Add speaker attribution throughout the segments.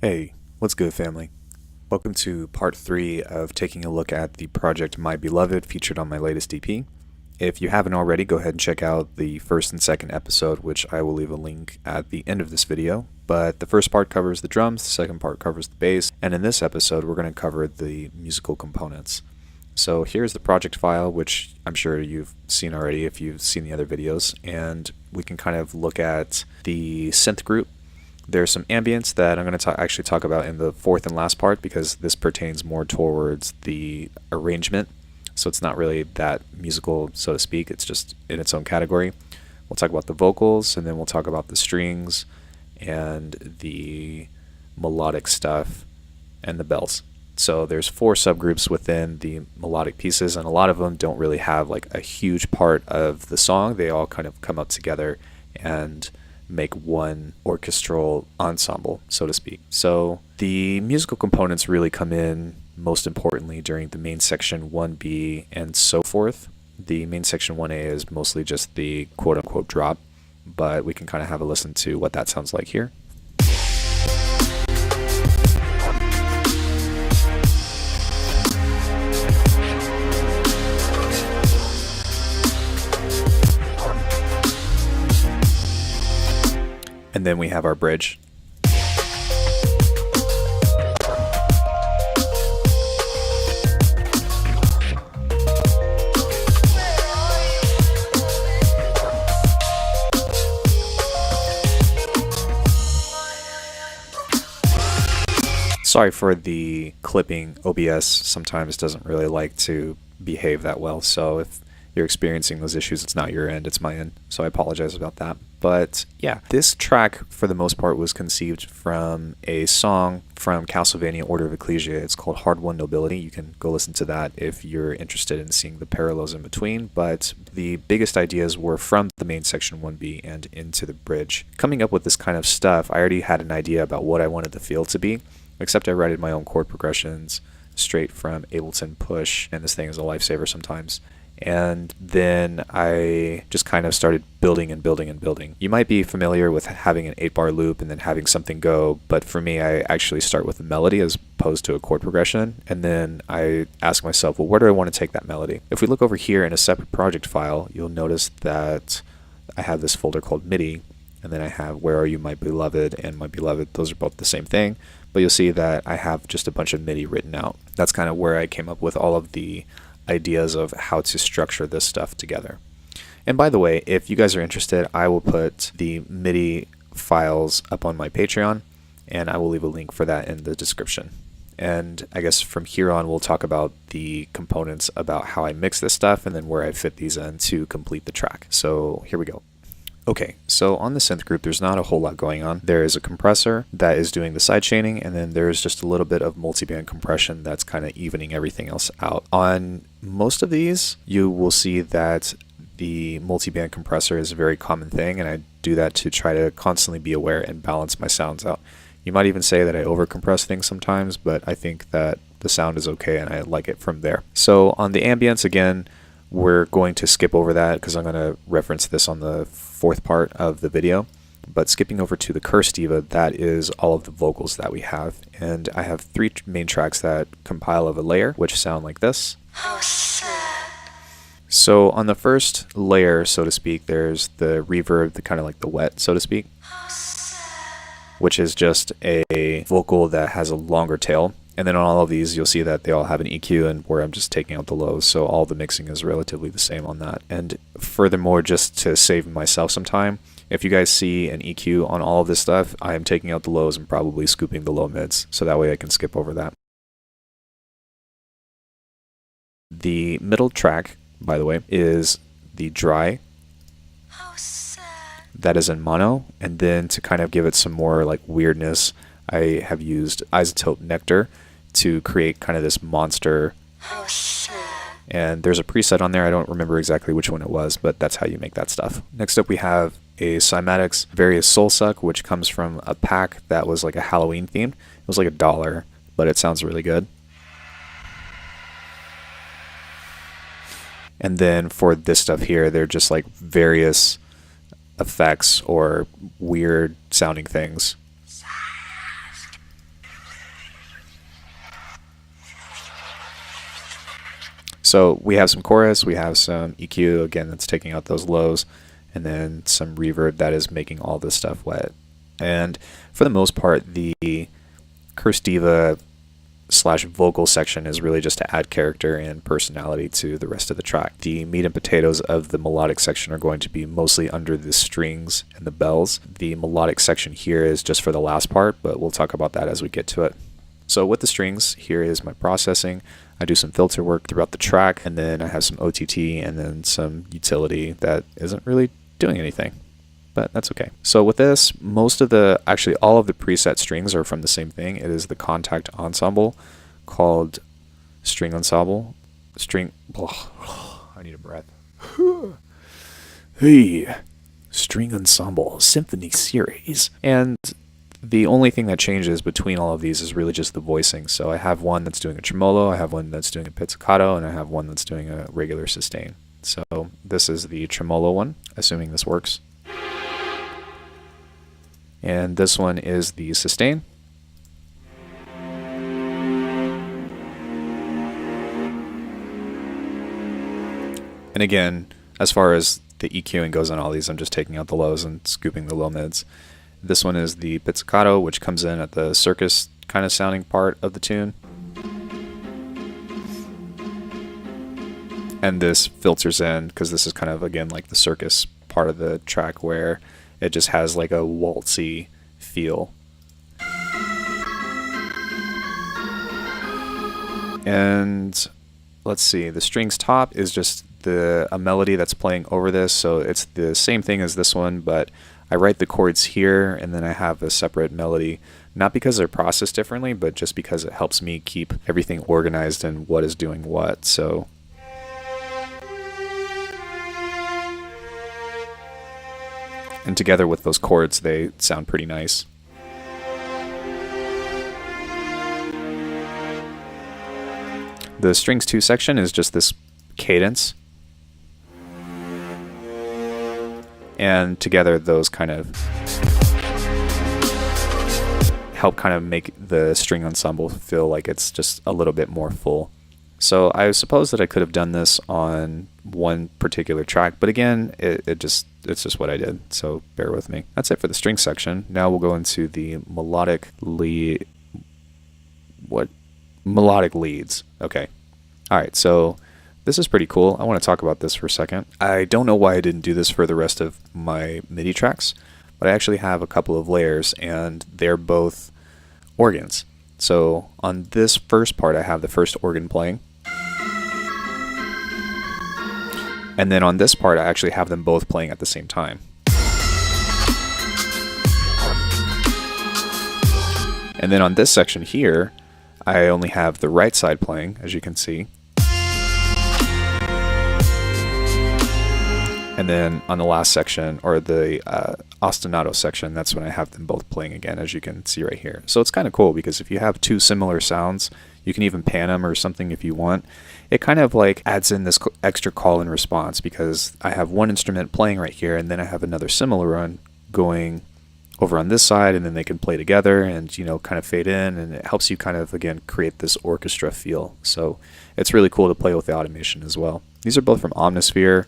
Speaker 1: Hey, what's good, family? Welcome to part 3 of taking a look at the project My Beloved featured on my latest EP. If you haven't already, go ahead and check out the first and second episode, which I will leave a link at the end of this video. But the first part covers the drums, the second part covers the bass, and in this episode we're going to cover the musical components. So here's the project file, which I'm sure you've seen already if you've seen the other videos, and we can kind of look at the synth group. There's some ambience that I'm going to actually talk about in the fourth and last part, because this pertains more towards the arrangement. So it's not really that musical, so to speak. It's just in its own category. We'll talk about the vocals, and then we'll talk about the strings and the melodic stuff and the bells. So there's 4 subgroups within the melodic pieces, and a lot of them don't really have like a huge part of the song. They all kind of come up together and make one orchestral ensemble, so to speak. So the musical components really come in most importantly during the main section 1B and so forth. The main section 1A is mostly just the quote-unquote drop, but we can kind of have a listen to what that sounds like here. And then we have our bridge. Sorry for the clipping. OBS sometimes doesn't really like to behave that well, so if you're experiencing those issues, it's not your end, it's my end, so I apologize about that. But yeah, this track for the most part was conceived from a song from Castlevania Order of Ecclesia. It's called Hard-Won Nobility. You can go listen to that if you're interested in seeing the parallels in between, but the biggest ideas were from the main section 1B and into the bridge. Coming up with this kind of stuff, I already had an idea about what I wanted the feel to be, except I wrote my own chord progressions straight from Ableton Push, and this thing is a lifesaver sometimes. And then I just kind of started building and building and building. You might be familiar with having an 8-bar loop and then having something go, but for me, I actually start with a melody as opposed to a chord progression, and then I ask myself, well, where do I want to take that melody? If we look over here in a separate project file, you'll notice that I have this folder called MIDI, and then I have Where Are You My Beloved and My Beloved. Those are both the same thing, but you'll see that I have just a bunch of MIDI written out. That's kind of where I came up with all of the ideas of how to structure this stuff together. And by the way, if you guys are interested, I will put the MIDI files up on my Patreon, and I will leave a link for that in the description. And I guess from here on, we'll talk about the components, about how I mix this stuff, and then where I fit these in to complete the track. So here we go. Okay, so on the synth group, there's not a whole lot going on. There is a compressor that is doing the side chaining, and then there's just a little bit of multiband compression that's kind of evening everything else out. On most of these, you will see that the multiband compressor is a very common thing, and I do that to try to constantly be aware and balance my sounds out. You might even say that I overcompress things sometimes, but I think that the sound is okay and I like it from there. So on the ambience, again, we're going to skip over that because I'm going to reference this on the fourth part of the video. But skipping over to the Curse Diva, that is all of the vocals that we have. And I have 3 main tracks that compile of a layer, which sound like this. So on the first layer, so to speak, there's the reverb, the kind of like the wet, so to speak, which is just a vocal that has a longer tail. And then on all of these, you'll see that they all have an EQ, and where I'm just taking out the lows, so all the mixing is relatively the same on that. And furthermore, just to save myself some time, if you guys see an EQ on all of this stuff, I am taking out the lows and probably scooping the low mids, so that way I can skip over that. The middle track, by the way, is the dry. That is in mono, and then to kind of give it some more like weirdness, I have used Isotope Nectar to create kind of this monster. And there's a preset on there. I don't remember exactly which one it was, but that's how you make that stuff. Next up, we have a Cymatics Various Soul Suck, which comes from a pack that was like a Halloween themed. It was like $1, but it sounds really good. And then for this stuff here, they're just like various effects or weird sounding things. So we have some chorus, we have some EQ, again, that's taking out those lows, and then some reverb that is making all this stuff wet. And for the most part, the Curse Diva / vocal section is really just to add character and personality to the rest of the track. The meat and potatoes of the melodic section are going to be mostly under the strings and the bells. The melodic section here is just for the last part, but we'll talk about that as we get to it. So with the strings, here is my processing. I do some filter work throughout the track, and then I have some OTT and then some utility that isn't really doing anything, but that's okay. So with this, actually all of the preset strings are from the same thing. It is the Contact ensemble called String Ensemble. I need a breath. Hey, String Ensemble Symphony Series. And the only thing that changes between all of these is really just the voicing. So I have one that's doing a tremolo, I have one that's doing a pizzicato, and I have one that's doing a regular sustain. So this is the tremolo one, assuming this works. And this one is the sustain. And again, as far as the EQing goes on all these, I'm just taking out the lows and scooping the low mids. This one is the pizzicato, which comes in at the circus kind of sounding part of the tune. And this filters in, because this is kind of, again, like the circus part of the track where it just has like a waltzy feel. And let's see, the strings top is just a melody that's playing over this, so it's the same thing as this one, but I write the chords here and then I have a separate melody, not because they're processed differently, but just because it helps me keep everything organized and what is doing what. So and together with those chords, they sound pretty nice. The strings 2 section is just this cadence. And together those kind of help kind of make the string ensemble feel like it's just a little bit more full. So I suppose that I could have done this on one particular track, but again, it's just what I did, so bear with me. That's it for the string section. Now we'll go into the melodic leads. Okay. All right, so this is pretty cool. I want to talk about this for a second. I don't know why I didn't do this for the rest of my MIDI tracks, but I actually have a couple of layers, and they're both organs. So on this first part, I have the first organ playing. And then on this part, I actually have them both playing at the same time. And then on this section here, I only have the right side playing, as you can see. And then on the last section, or the ostinato section, that's when I have them both playing again, as you can see right here. So it's kind of cool, because if you have two similar sounds, you can even pan them or something if you want. It kind of like adds in this extra call and response, because I have one instrument playing right here, and then I have another similar one going over on this side, and then they can play together and, you know, kind of fade in, and it helps you kind of, again, create this orchestra feel. So it's really cool to play with the automation as well. These are both from Omnisphere.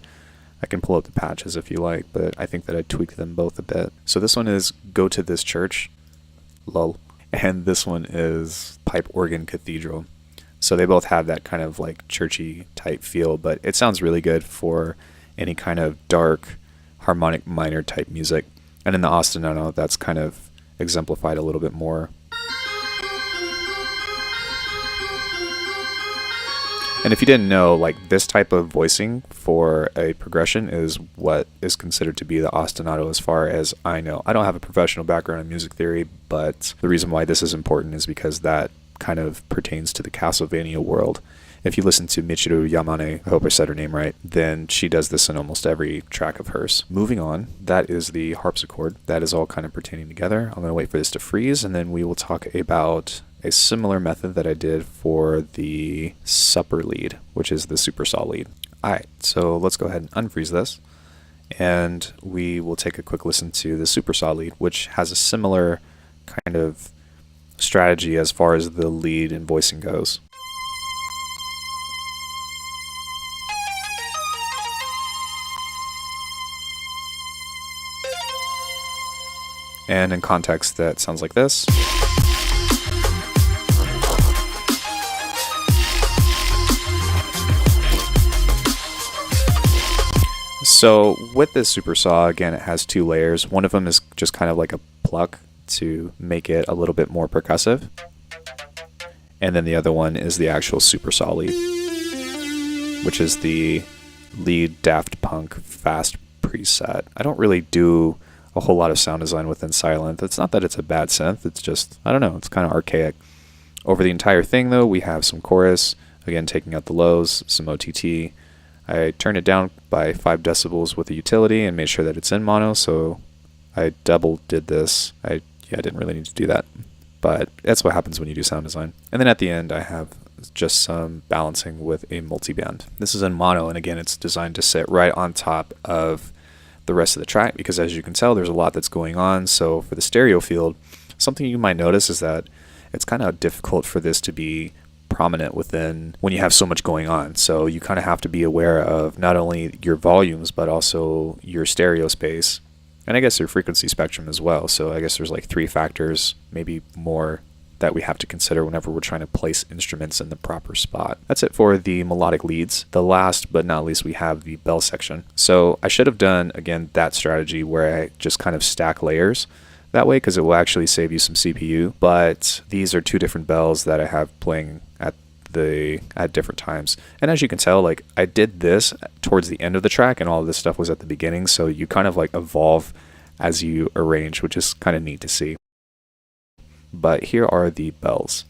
Speaker 1: I can pull up the patches if you like, but I think that I tweaked them both a bit. So this one is Go to This Church, lol, and this one is Pipe Organ Cathedral. So they both have that kind of like churchy type feel, but it sounds really good for any kind of dark harmonic minor type music. And in the ostinato, that's kind of exemplified a little bit more. And if you didn't know, like, this type of voicing for a progression is what is considered to be the ostinato as far as I know. I don't have a professional background in music theory, but the reason why this is important is because that kind of pertains to the Castlevania world. If you listen to Michiru Yamane, I hope I said her name right, then she does this in almost every track of hers. Moving on, that is the harpsichord. That is all kind of pertaining together. I'm going to wait for this to freeze, and then we will talk about a similar method that I did for the supper lead, which is the super saw lead. Alright, so let's go ahead and unfreeze this. And we will take a quick listen to the super saw lead, which has a similar kind of strategy as far as the lead and voicing goes. And in context, that sounds like this. So with this super saw, again, it has two layers. One of them is just kind of like a pluck to make it a little bit more percussive. And then the other one is the actual super saw lead, which is the lead Daft Punk fast preset. I don't really do a whole lot of sound design within Silent. It's not that it's a bad synth, it's just, I don't know, it's kind of archaic. Over the entire thing though, we have some chorus, again taking out the lows, some OTT. I turned it down by 5 decibels with the utility and made sure that it's in mono, so I double did this. I didn't really need to do that, but that's what happens when you do sound design. And then at the end I have just some balancing with a multiband. This is in mono, and again it's designed to sit right on top of the rest of the track, because as you can tell there's a lot that's going on. So for the stereo field, something you might notice is that it's kind of difficult for this to be prominent within when you have so much going on. So you kind of have to be aware of not only your volumes but also your stereo space, and I guess your frequency spectrum as well. So I guess there's like 3 factors, maybe more, that we have to consider whenever we're trying to place instruments in the proper spot. That's it for the melodic leads. The last but not least, we have the bell section. So I should have done, again, that strategy where I just kind of stack layers that way, because it will actually save you some CPU. But these are 2 different bells that I have playing at different times. And as you can tell, like, I did this towards the end of the track and all of this stuff was at the beginning, so you kind of like evolve as you arrange, which is kind of neat to see. But here are the bells.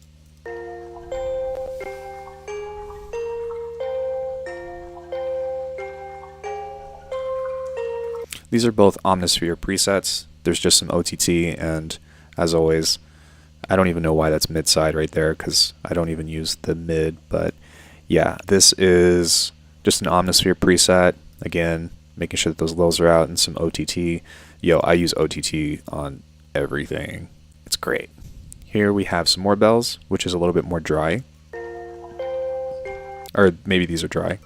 Speaker 1: These are both Omnisphere presets. There's just some OTT, and as always, I don't even know why that's mid-side right there, because I don't even use the mid, but yeah, this is just an Omnisphere preset. Again, making sure that those lows are out, and some OTT. Yo, I use OTT on everything. It's great. Here we have some more bells, which is a little bit more dry. Or maybe these are dry.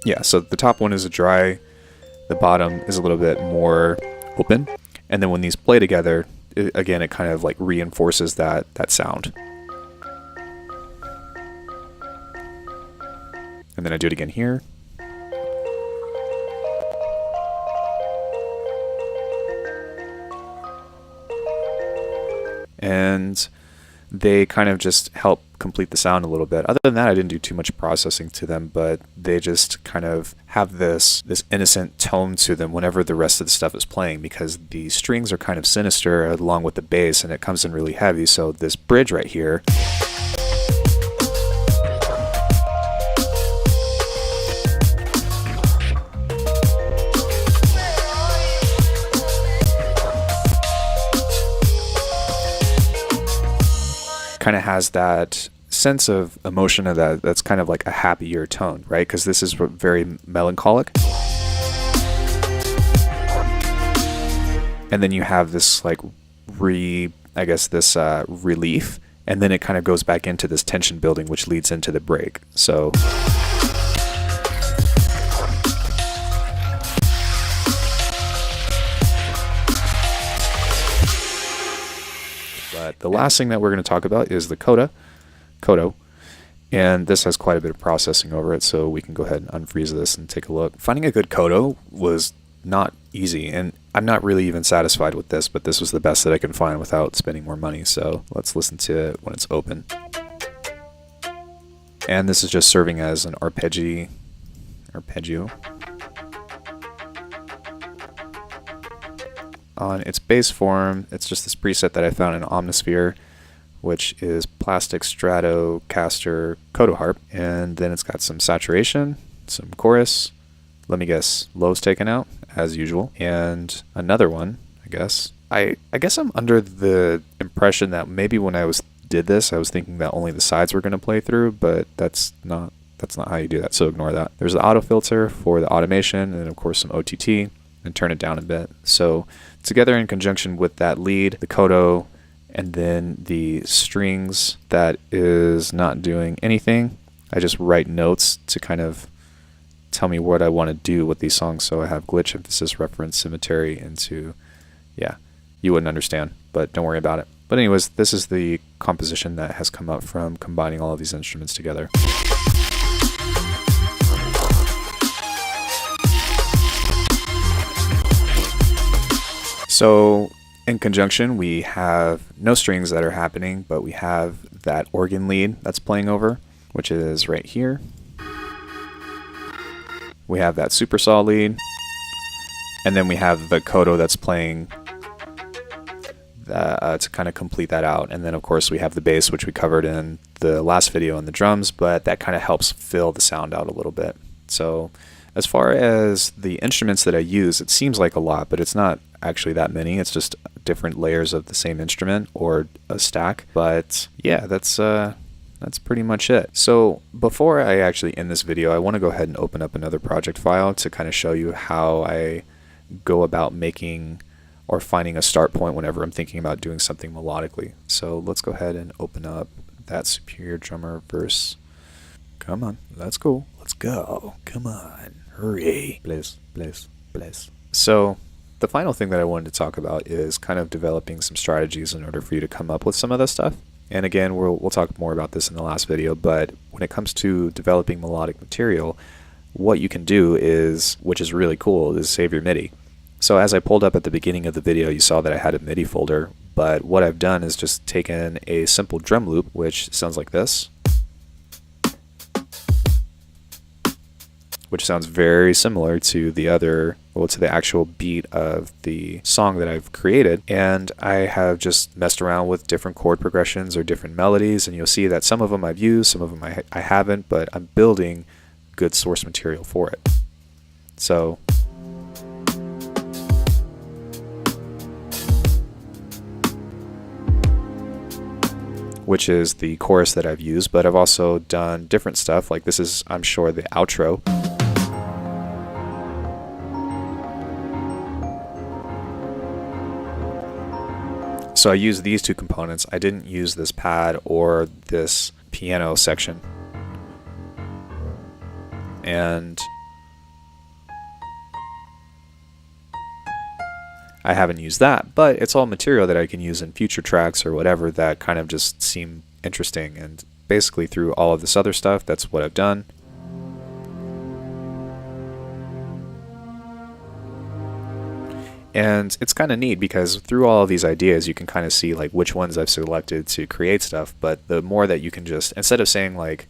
Speaker 1: Yeah, so the top one is a dry, the bottom is a little bit more open, and then when these play together, again, it kind of like reinforces that sound. And then I do it again here. And they kind of just help complete the sound a little bit. Other than that, I didn't do too much processing to them, but they just kind of have this innocent tone to them whenever the rest of the stuff is playing, because the strings are kind of sinister along with the bass, and it comes in really heavy. So this bridge right here, kind of has that sense of emotion of that's kind of like a happier tone, right? Because this is very melancholic. And then you have this like relief, and then it kind of goes back into this tension building, which leads into the break. So but the last thing that we're going to talk about is the coda, and this has quite a bit of processing over it, so we can go ahead and unfreeze this and take a look. Finding a good coda was not easy, and I'm not really even satisfied with this, but this was the best that I can find without spending more money, so let's listen to it when it's open. And this is just serving as an arpeggio. On its bass form, it's just this preset that I found in Omnisphere, which is Plastic Stratocaster Coda Harp, and then it's got some saturation, some chorus, let me guess, lows taken out, as usual, and another one, I guess. I guess I'm under the impression that maybe when I did this, I was thinking that only the sides were going to play through, but that's not that's not how you do that, so ignore that. There's the auto filter for the automation, and of course some OTT, and turn it down a bit. So together in conjunction with that lead, the coda, and then the strings that is not doing anything, I just write notes to kind of tell me what I want to do with these songs. So I have glitch, emphasis, reference, symmetry into, yeah, you wouldn't understand, but don't worry about it. But anyways, this is the composition that has come up from combining all of these instruments together. So in conjunction, we have no strings that are happening, but we have that organ lead that's playing over, which is right here. We have that super saw lead, and then we have the coda that's playing to kind of complete that out. And then of course we have the bass, which we covered in the last video, and the drums, but that kind of helps fill the sound out a little bit. So as far as the instruments that I use, it seems like a lot, but it's not actually that many. It's just different layers of the same instrument or a stack. But yeah, that's pretty much it. So before I actually end this video, I want to go ahead and open up another project file to kind of show you how I go about making or finding a start point whenever I'm thinking about doing something melodically. So let's go ahead and open up that Superior Drummer verse. Come on, let's go. Let's go. Come on, hurry. Please, please, please. So the final thing that I wanted to talk about is kind of developing some strategies in order for you to come up with some of this stuff. And again, we'll talk more about this in the last video, but when it comes to developing melodic material, what you can do is, which is really cool, is save your MIDI. So as I pulled up at the beginning of the video, you saw that I had a MIDI folder, but what I've done is just taken a simple drum loop, which sounds like this, which sounds very similar to the other, well, to the actual beat of the song that I've created. And I have just messed around with different chord progressions or different melodies, and you'll see that some of them I've used, some of them I haven't, but I'm building good source material for it. So which is the chorus that I've used, but I've also done different stuff, like this is, I'm sure, the outro. So I used these two components. I didn't use this pad or this piano section. And I haven't used that, but it's all material that I can use in future tracks or whatever that kind of just seem interesting. And basically through all of this other stuff, that's what I've done. And it's kind of neat because through all of these ideas, you can kind of see like which ones I've selected to create stuff. But the more that you can just, instead of saying like,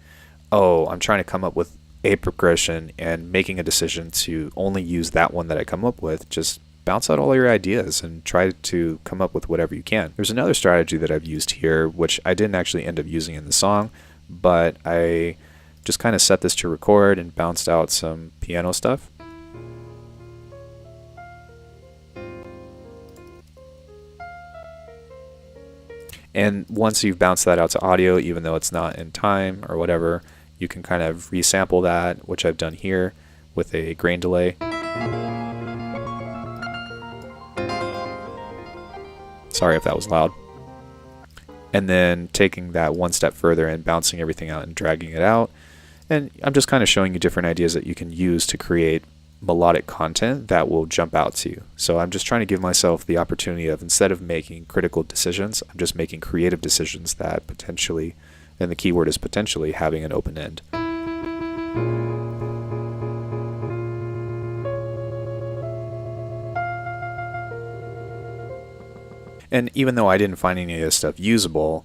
Speaker 1: oh, I'm trying to come up with a progression and making a decision to only use that one that I come up with, just bounce out all your ideas and try to come up with whatever you can. There's another strategy that I've used here, which I didn't actually end up using in the song, but I just kind of set this to record and bounced out some piano stuff. And once you've bounced that out to audio, even though it's not in time or whatever, you can kind of resample that, which I've done here with a grain delay. Sorry if that was loud. And then taking that one step further and bouncing everything out and dragging it out. And I'm just kind of showing you different ideas that you can use to create melodic content that will jump out to you. So I'm just trying to give myself the opportunity of, instead of making critical decisions, I'm just making creative decisions that potentially, and the key word is potentially, having an open end. And even though I didn't find any of this stuff usable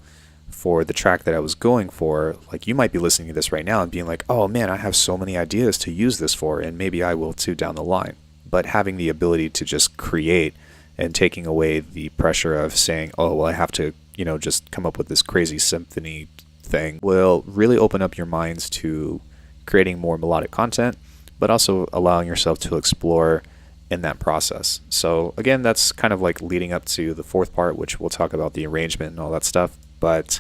Speaker 1: for the track that I was going for, like you might be listening to this right now and being like, oh man, I have so many ideas to use this for, and maybe I will too down the line. But having the ability to just create and taking away the pressure of saying, oh, well, I have to, you know, just come up with this crazy symphony thing will really open up your minds to creating more melodic content, but also allowing yourself to explore in that process. So again, that's kind of like leading up to the fourth part, which we'll talk about the arrangement and all that stuff. But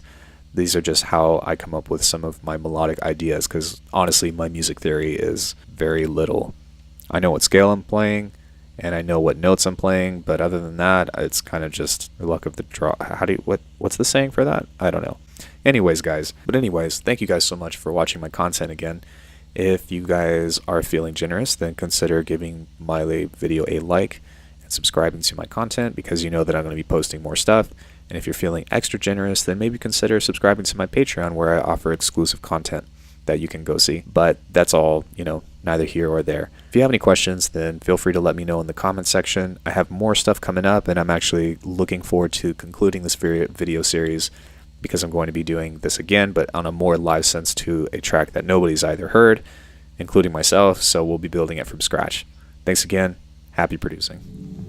Speaker 1: These are just how I come up with some of my melodic ideas, because honestly, my music theory is very little. I know what scale I'm playing, and I know what notes I'm playing, but other than that, it's kind of just the luck of the draw. What's the saying for that? I don't know. Anyways, guys. Thank you guys so much for watching my content again. If you guys are feeling generous, then consider giving my video a like and subscribing to my content, because you know that I'm going to be posting more stuff. And if you're feeling extra generous, then maybe consider subscribing to my Patreon, where I offer exclusive content that you can go see. But that's all, neither here or there. If you have any questions, then feel free to let me know in the comment section. I have more stuff coming up, and I'm actually looking forward to concluding this video series, because I'm going to be doing this again, but on a more live sense, to a track that nobody's either heard, including myself, so we'll be building it from scratch. Thanks again. Happy producing.